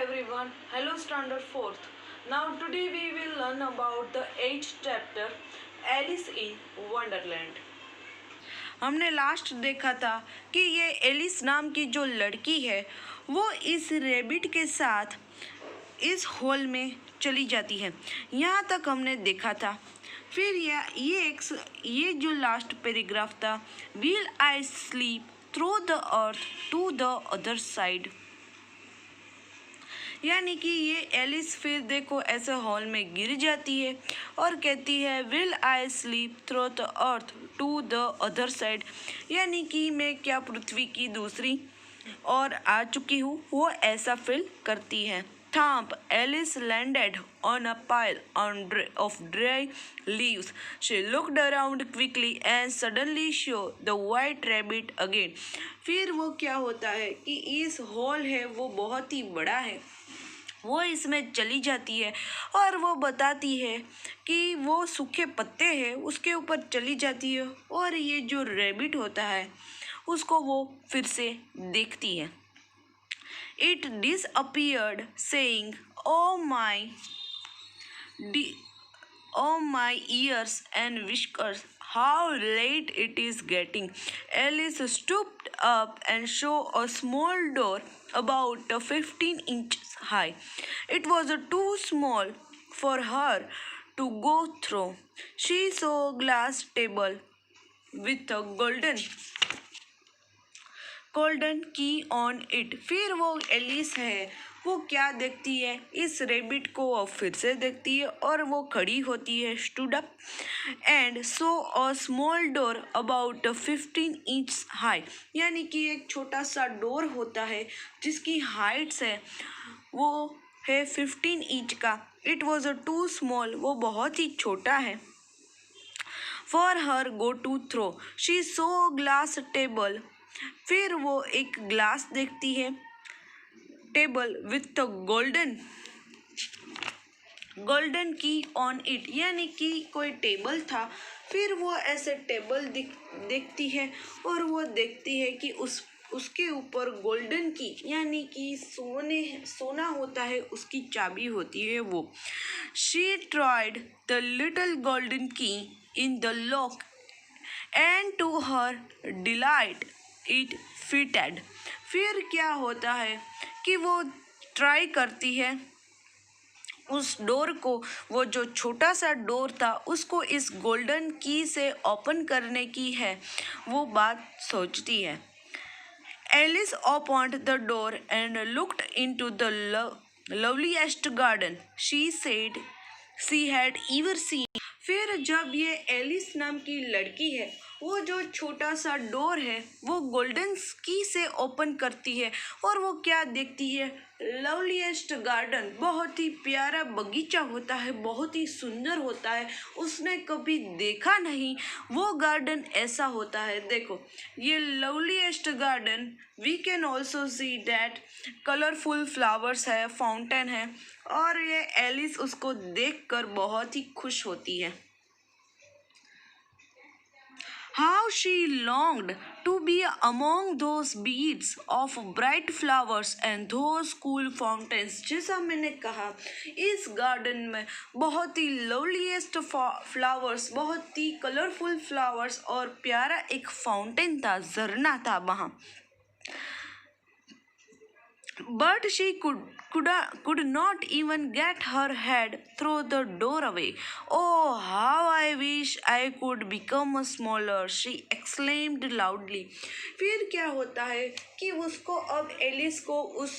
everyone. Hello Standard 4th. Now today we will learn about the 8th chapter Alice in Wonderland. हमने last देखा था कि ये Alice नाम की जो लड़की है वो इस रेबिट के साथ इस हॉल में चली जाती है। यहाँ तक हमने देखा था। फिर ये जो लास्ट पैराग्राफ था, will I sleep through the earth to the other side, यानी कि ये एलिस फिर देखो ऐसे हॉल में गिर जाती है और कहती है will I sleep through the earth to the other side, यानी कि मैं क्या पृथ्वी की दूसरी ओर आ चुकी हूँ, वो ऐसा फील करती है। Thump, Alice landed on a pile of dry leaves. She looked around quickly and suddenly saw the white rabbit again. फिर वो क्या होता है कि इस हॉल है वो बहुत ही बड़ा है, वो इसमें चली जाती है और वो बताती है कि वो सूखे पत्ते हैं उसके ऊपर चली जाती है और ये जो रैबिट होता है उसको वो फिर से देखती है। It disappeared, saying, "Oh my ears and whiskers, how late it is getting." Alice stooped up and saw a small door about 15 inches high. It was too small for her to go through. She saw a glass table with a golden की on it. फिर वो Alice है वो क्या देखती है, इस rebate को वो फिर से देखती है और वो खड़ी होती है, stood up and so a small door about 15 inch high, यानी कि एक छोटा सा डोर होता है जिसकी हाइट्स है वो है 15 इंच का। इट वॉज टू स्मॉल, वो बहुत ही छोटा है। For her go to throw, she saw glass table, फिर वो एक ग्लास देखती है, table with golden key on it, यानी कि कोई टेबल था। फिर वो ऐसे टेबल देखती है और वो देखती है कि उसके ऊपर गोल्डन की, यानी कि सोना होता है, उसकी चाबी होती है वो। She tried the little golden key in the lock and to her delight it fitted. फिर क्या होता है कि वो ट्राई करती है उस डोर को, वो जो छोटा सा डोर था उसको इस गोल्डन की से ओपन करने की है, वो बात सोचती है। Alice opened the door and looked into the loveliest garden she said she had ever seen. फिर जब ये एलिस नाम की लड़की है वो जो छोटा सा डोर है वो गोल्डन की से ओपन करती है और वो क्या देखती है, लवलीएस्ट गार्डन, बहुत ही प्यारा बगीचा होता है, बहुत ही सुंदर होता है, उसने कभी देखा नहीं वो गार्डन ऐसा होता है। देखो ये loveliest garden, we can also see that colourful flowers है, फाउंटेन है, और ये एलिस उसको देखकर बहुत ही खुश होती है। How she longed to be among those beads of bright flowers and those cool fountains। जैसा मैंने कहा इस गार्डन में बहुत ही लवलीएस्ट फ्लावर्स, बहुत ही कलरफुल फ्लावर्स और प्यारा एक फाउंटेन था, झरना था वहाँ। But she could not even get her head through the doorway. Oh, how I wish I could become smaller, she exclaimed loudly. फिर क्या होता है कि उसको अब एलिस को उस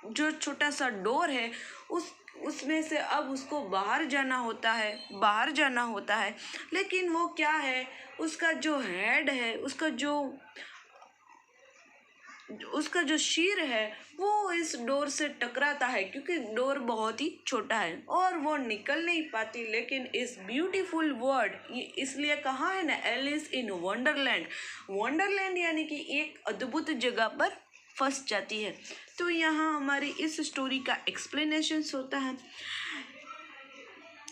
जो छोटा सा डोर है उसमें से अब उसको बाहर जाना होता है, लेकिन वो क्या है, उसका जो हेड है, उसका जो शीर है वो इस डोर से टकराता है क्योंकि डोर बहुत ही छोटा है और वो निकल नहीं पाती। लेकिन इस ब्यूटीफुल वर्ड, इसलिए कहा है ना एलिस इन वंडरलैंड, यानी कि एक अद्भुत जगह पर फंस जाती है। तो यहाँ हमारी इस स्टोरी का एक्सप्लेनेशन होता है,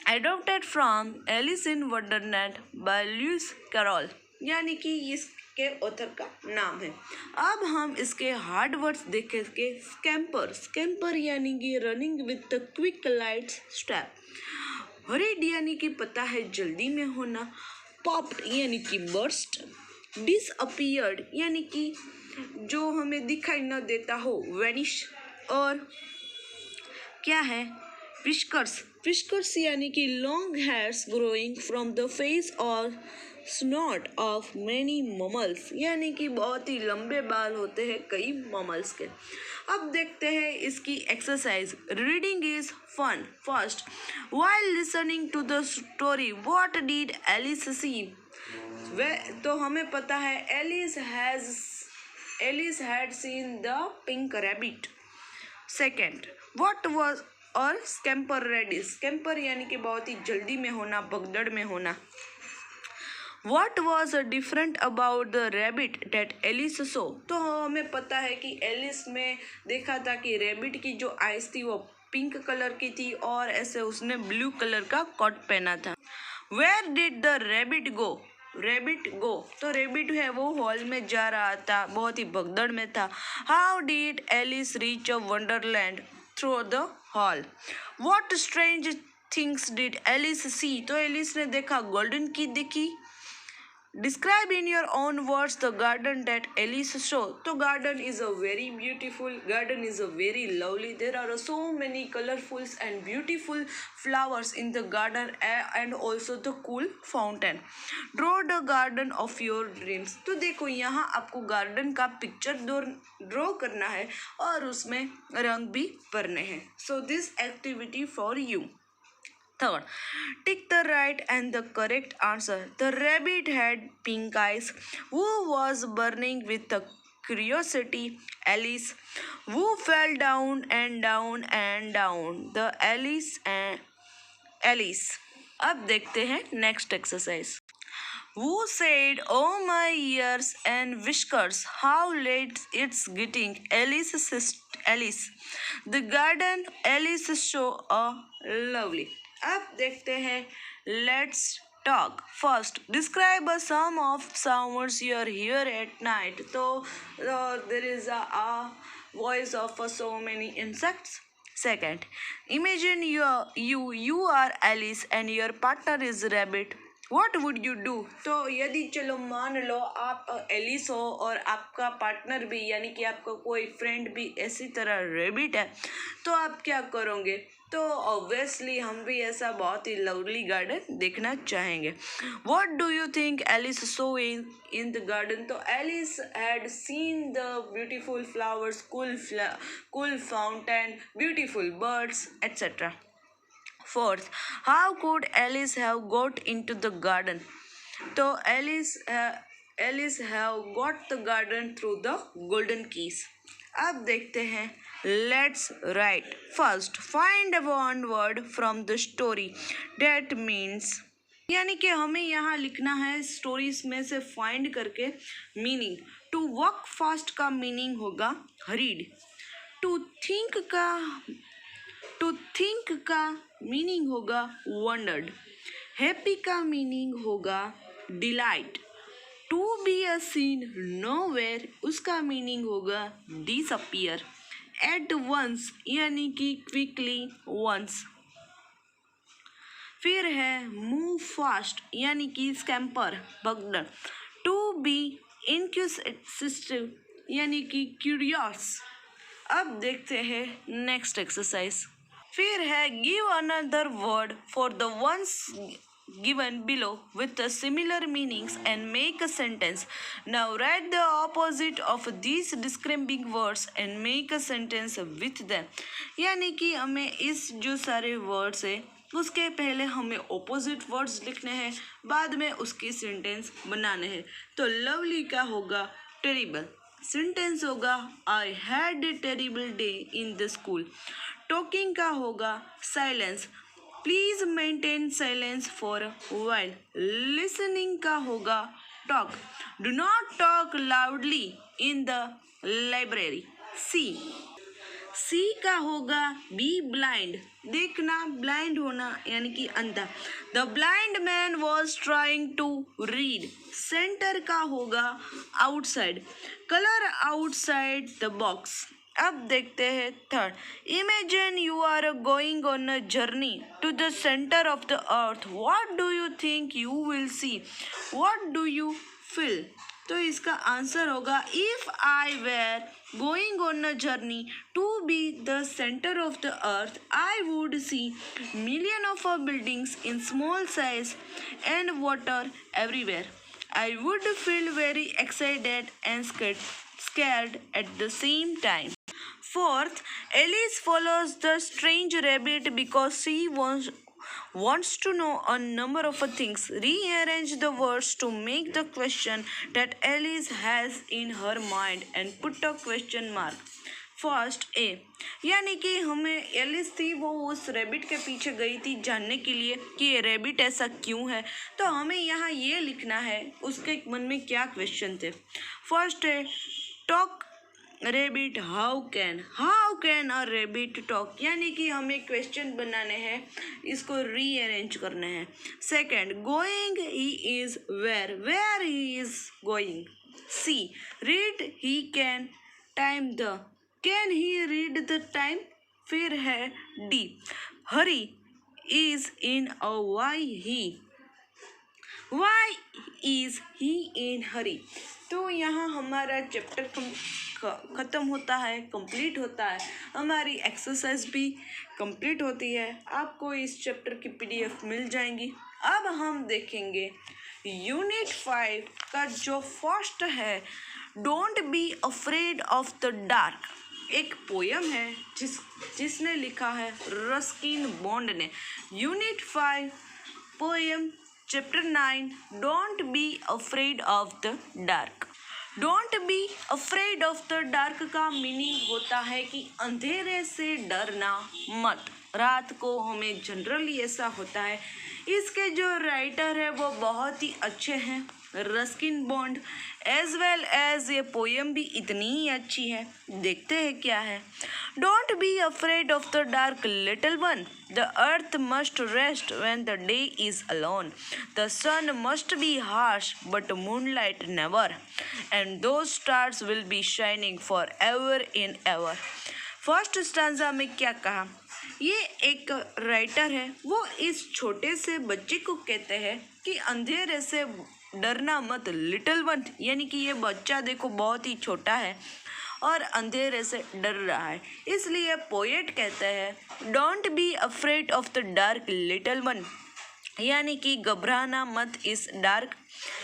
adopted from Alice in Wonderland by Lewis Carroll, यानी कि के ऑथर का नाम है। अब हम इसके हार्ड वर्ड्स देखेंगे। स्कैम्पर, स्कैम्पर यानी कि running with quick light step. Hurried यानी कि पता है जल्दी में होना। पॉप्ड यानी कि बर्स्ट। डिसअपियर्ड यानी कि जो हमें दिखाई न देता हो, वैनिश। और क्या है, विस्कर्स, विस्कर्स यानी कि long hairs growing from the face और स्नॉट ऑफ मेनी ममल्स, यानी कि बहुत ही लंबे बाल होते हैं कई ममल्स के। अब देखते हैं इसकी exercise. Reading is fun. First, while listening to the story what did Alice see. तो हमें पता है Alice had seen the pink rabbit. Second, what was और स्कैम्पर रेडी। स्कैम्पर यानी कि बहुत ही जल्दी में होना, भगदड़ में होना। What was different about the rabbit that Alice saw? तो हमें पता है कि एलिस में देखा था कि रैबिट की जो आइज थी वो पिंक कलर की थी और ऐसे उसने ब्लू कलर का कोट पहना था। Where did the rabbit go? Rabbit go, तो रैबिट है वो हॉल में जा रहा था, बहुत ही भगदड़ में था। How did Alice reach a wonderland? Through the hall. What strange things did Alice see? तो एलिस ने देखा गोल्डन की देखी। Describe in your own words the garden that Alice saw. तो garden is a very beautiful, garden is a very lovely. There are so many colorful and beautiful flowers in the garden and also the cool fountain. Draw the garden of your dreams. तो देखो यहाँ आपको garden का picture draw करना है और उसमें रंग भी भरने हैं. So this activity for you. Third, tick the right and the correct answer. The rabbit had pink eyes. Who was burning with a curiosity? Alice. Who fell down and down and down? The Alice. अब देखते हैं next exercise. Who said, "Oh my ears and whiskers, how late it's getting"? Alice. The garden. Alice show a lovely. अब देखते हैं let's talk. First, describe a some of sounds you hear at night. तो there is a voice of so many insects. Second, imagine you are Alice and your partner is rabbit. What would you do? तो यदि चलो मान लो आप Alice हो और आपका partner भी यानी कि आपका कोई फ्रेंड भी इसी तरह रैबिट है, तो आप क्या करोगे? तो ऑब्वियसली हम भी ऐसा बहुत ही लवली गार्डन देखना चाहेंगे. What do you think Alice saw in the garden? तो Alice had seen the beautiful flowers, cool fountain, beautiful birds, etc. Fourth, how could Alice have got into the garden? तो Alice have got the garden through the golden keys. अब देखते हैं. Let's write. First, find one word from the story that means. यानी कि हमें यहाँ लिखना है स्टोरीज में से फाइंड करके मीनिंग. टू वॉक फास्ट का मीनिंग होगा हरीड. टू थिंक का मीनिंग होगा वंडर्ड. हैप्पी का मीनिंग होगा delight. To be a seen nowhere उसका मीनिंग होगा डिसअपियर. एट वंस यानी कि क्विकली वंस. फिर है मूव फास्ट यानी कि स्कैम्पर भगदड़. टू बी इंक्विजिटिव यानी कि क्यूरियस. अब देखते हैं नेक्स्ट एक्सरसाइज. फिर है give another word for the ones given below with the similar meanings and make a sentence. Now write the opposite of these describing words and make a sentence with them. यानी कि हमें इस जो सारे words है उसके पहले हमें ऑपोजिट वर्ड्स लिखने हैं, बाद में उसकी सेंटेंस बनाने हैं. तो लवली का होगा टेरिबल. सेंटेंस होगा I had a terrible day in the school. Talking का होगा silence. Please maintain silence for while. Listening का होगा talk. Do not talk loudly in the library. C. C का होगा बी ब्लाइंड, देखना, ब्लाइंड होना यानी कि अंधा। The blind man was trying to read. Centre का होगा outside, colour outside the box. अब देखते हैं third. Imagine you are going on a journey to the centre of the earth, what do you think you will see, what do you feel. तो इसका answer होगा if I were going on a journey to be the centre of the earth I would see million of buildings in small size and water everywhere. I would feel very excited and scared at the same time. Fourth, Alice follows the strange rabbit because she wants to know a number of things. Rearrange the words to make the question that Alice has in her mind and put a question mark. First A, यानी कि हमें Alice थी वो उस rabbit के पीछे गई थी जानने के लिए कि ये रैबिट ऐसा क्यों है। तो हमें यहाँ ये लिखना है उसके मन में क्या क्वेश्चन थे। फर्स्ट है talk rabbit how can a rabbit talk, यानी कि हमें क्वेश्चन बनाने हैं, इसको रीअरेंज करने हैं। Second going he is where he is going. C read he can time the, can he read the time. फिर है D hurry is in a why is he in hurry. तो यहाँ हमारा चैप्टर ख़त्म होता है, कंप्लीट होता है, हमारी एक्सरसाइज भी कंप्लीट होती है। आपको इस चैप्टर की पीडीएफ मिल जाएंगी। अब हम देखेंगे यूनिट 5 का जो फर्स्ट है don't be afraid of the dark. एक पोयम है जिसने लिखा है रस्किन बॉन्ड ने। Unit 5 poem chapter 9 don't be afraid of the dark. Don't be afraid of the dark का मीनिंग होता है कि अंधेरे से डरना मत। रात को हमें जनरली ऐसा होता है। इसके जो राइटर है वो बहुत ही अच्छे हैं, Ruskin Bond. As well as ये पोयम भी इतनी ही अच्छी है। देखते हैं क्या है। Don't be afraid of the dark little one, the earth must rest when the day is alone, the sun must be harsh but moonlight never, and though stars will be shining for ever in ever. First stanza में क्या कहा, ये एक writer है, वो इस छोटे से बच्चे को कहते हैं कि अंधेरे से डरना मत, लिटिल वन, यानी कि ये बच्चा देखो बहुत ही छोटा है और अंधेरे से डर रहा है। इसलिए पोएट कहते हैं don't be afraid of the dark little one, यानी कि घबराना मत इस डार्क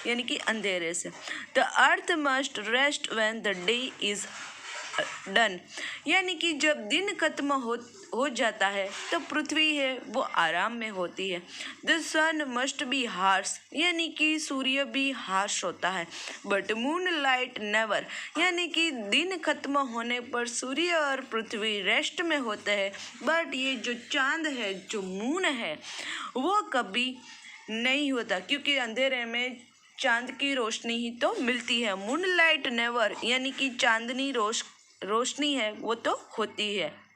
यानी कि अंधेरे से। The earth must rest when the day is done, यानी कि जब दिन खत्म हो जाता है तो पृथ्वी है वो आराम में होती है। The sun must be harsh, यानी कि सूर्य भी हार्श होता है। बट मून लाइट नेवर, यानी कि दिन खत्म होने पर सूर्य और पृथ्वी रेस्ट में होते हैं। बट ये जो चांद है, जो मून है, वो कभी नहीं होता, क्योंकि अंधेरे में चांद की रोशनी ही तो मिलती है। मून लाइट नेवर, यानी कि चांदनी रोशनी है वो तो होती है।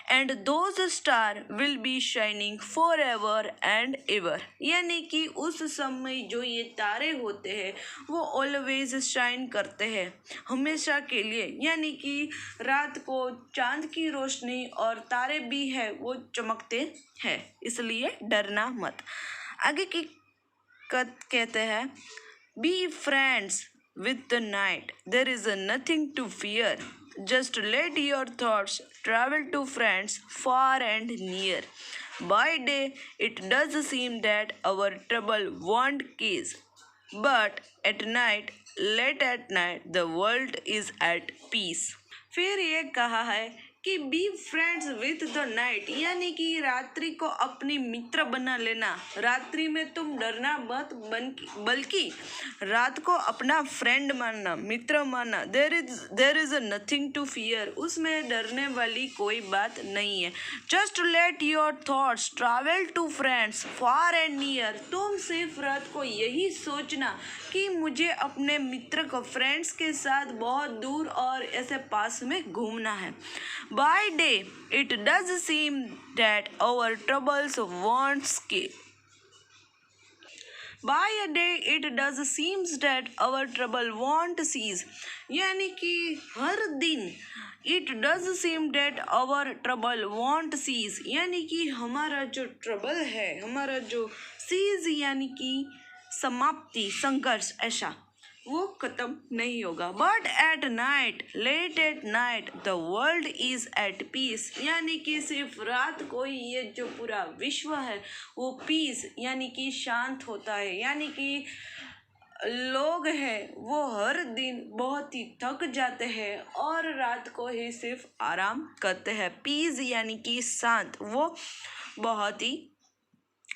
And those star will be shining for ever and ever, यानी कि उस समय जो ये तारे होते हैं वो ऑलवेज शाइन करते हैं, हमेशा के लिए। यानी कि रात को चांद की रोशनी और तारे भी है वो चमकते हैं, इसलिए डरना मत। आगे की कहते हैं be friends with the night, there is nothing to fear, just let your thoughts travel to friends far and near. By day it does seem that our trouble won't cease, but at night, late at night, the world is at peace. फिर ये कहा है कि be friends with the night, यानी कि रात्रि को अपनी मित्र बना लेना। रात्रि में तुम डरना मत, बल्कि रात को अपना फ्रेंड मानना, मित्र मानना। There is nothing to fear, उसमें डरने वाली कोई बात नहीं है। Just let your thoughts travel to friends far and near, तुम सिर्फ रात को यही सोचना कि मुझे अपने मित्र को फ्रेंड्स के साथ बहुत दूर और ऐसे पास में घूमना है। By day it does seem that our troubles won't के By a day it does seems that our trouble won't cease, यानी कि हर दिन it does seem that our trouble won't cease, यानी कि हमारा जो ट्रबल है, हमारा जो cease यानी कि समाप्ति, संघर्ष, ऐसा वो खत्म नहीं होगा। But at night, late at night the world is at peace, यानी कि सिर्फ रात को ही ये जो पूरा विश्व है वो पीस यानी कि शांत होता है। यानी कि लोग हैं वो हर दिन बहुत ही थक जाते हैं और रात को ही सिर्फ आराम करते हैं। पीस यानी कि शांत, वो बहुत ही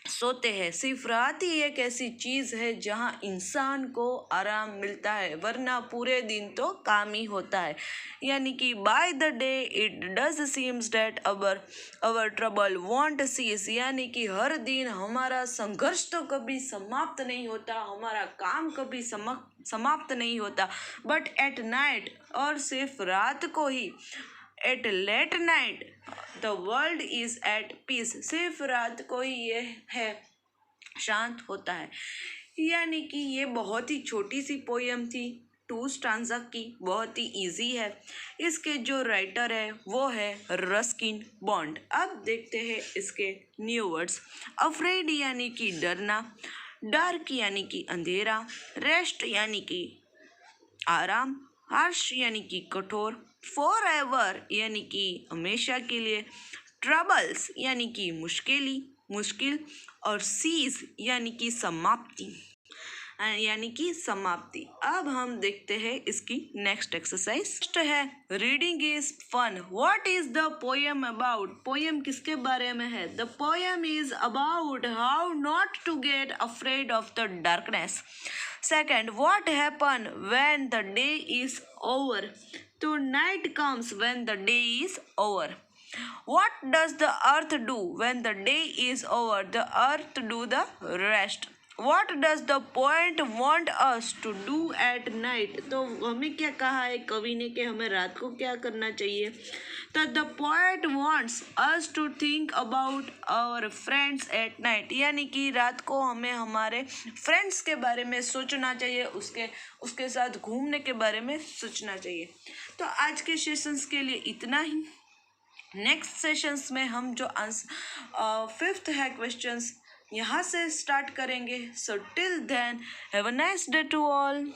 सोते हैं। सिर्फ रात ही एक ऐसी चीज़ है जहाँ इंसान को आराम मिलता है, वरना पूरे दिन तो काम ही होता है। यानी कि by the day it does seems that our trouble won't cease, यानी कि हर दिन हमारा संघर्ष तो कभी समाप्त नहीं होता, हमारा काम कभी समाप्त नहीं होता। बट एट नाइट, और सिर्फ रात को ही, at late night the world is at peace, सिर्फ रात को ही ये है शांत होता है। यानी कि ये बहुत ही छोटी सी पोयम थी, 2 स्टांजा की, बहुत ही इजी है। इसके जो राइटर है वो है रस्किन बॉन्ड। अब देखते हैं इसके न्यू वर्ड्स। अफ्रेड यानी कि डरना, डार्क यानी कि अंधेरा, रेस्ट यानी कि आराम, हार्श यानी कि कठोर, फॉर एवर यानी कि हमेशा के लिए, ट्रबल्स यानी कि मुश्किल, और सीज यानी कि समाप्ति। अब हम देखते हैं इसकी नेक्स्ट एक्सरसाइज है reading is fun. What is the poem about, poem किसके बारे में है? The poem is about how not to get afraid of the darkness. Second, what happen when the day is over? So night comes when the day is over. What does the earth do when the day is over? The earth do the rest. What does the poet want us to do at night? तो हमें क्या कहा है कवि ने कि हमें रात को क्या करना चाहिए? तो the poet wants us to think about our friends at night, यानी कि रात को हमें हमारे फ्रेंड्स के बारे में सोचना चाहिए, उसके साथ घूमने के बारे में सोचना चाहिए। तो आज के सेशंस के लिए इतना ही। नेक्स्ट सेशंस में हम जो 5th है क्वेश्चंस यहाँ से स्टार्ट करेंगे। So till then have a nice day to all.